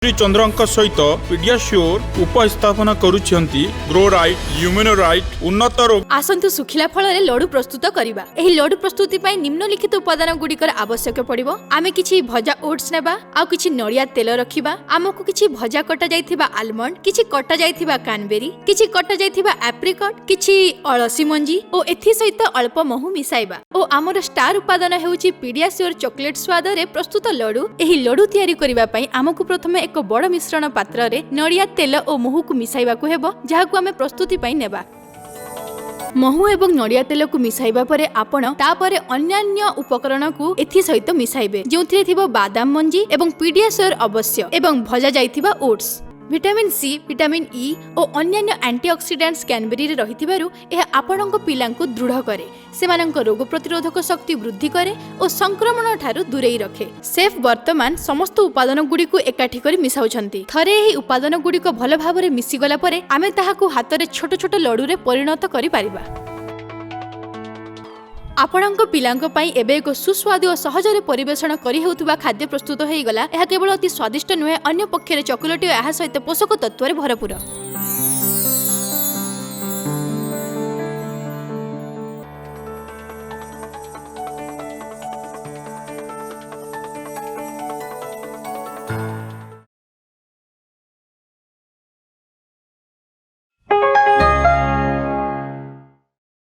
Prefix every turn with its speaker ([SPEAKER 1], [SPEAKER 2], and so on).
[SPEAKER 1] श्री चंद्रंक सहित PediaSure उपस्थापना करुछंती ग्रो राइट इम्यूनो राइट उन्नत रोग
[SPEAKER 2] आसंतु सुखिला फल रे लड्डू प्रस्तुत करिबा। एही लड्डू प्रस्तुति पई निम्नलिखित उपादान गुडिकर आवश्यक पड़िबो। आमे किछि भजा ओट्स नेबा, आ किछि नडिया तेल रखिबा। आमको किछि भजा कटा जायथिबा आलमंड, किछि कटा जायथिबा कानबेरी, किछि कटा जायथिबा एप्रिकट, किछि अळसी मंजी ओ एथि सहित अल्प महू मिसाइबा। ओ आमर स्टार उपादान हेउछि PediaSure चॉकलेट स्वाद रे प्रस्तुत लड्डू। एही लड्डू तयारी करिबा पई आमको प्रथमे एक बड़ मिश्रण पात्र रे नडिया तेल ओ महू को मिसाइबा को हेबो, जाहाकु आमे प्रस्तुति पई नेबा। महू एवं नडिया तेल को मिसाइबा परे आपण तापरे अन्यान्य उपकरण को एथि सहित मिसाइबे, जोंथिरे थिबो बादाम मंजी एवं PediaSure अवश्य एवं भजा जायथिबा oats. Vitamin C, vitamin E और अन्यान्य एंटीऑक्सीडेंट्स कैनबेरी रे रहिथिबारु एहा आपणक पिलांकु दृढ़ करे, सेमानक रोग प्रतिरोधक शक्ति वृद्धि करे और संक्रमण ठारू दूरेई रखे। सेफ वर्तमान समस्त उपादान गुडी को एकाठी करी मिसाउछंती। थरे एही उपादान गुडी को भल भाबरे मिसी गला परे आमे ताहाकु हातरे छोट छोट लड्डू रे परिणत करि पारिबा। आपणक पिलांक पई एबे एक सुस्वादु और सहजरे परिवेषण करि हेउतबा खाद्य प्रस्तुत हेई गला। एहा केवल अति स्वादिष्ट नुहे, अन्य पक्षरे चॉकलेट और एहा सहित पोषक तत्व रे भरपूर।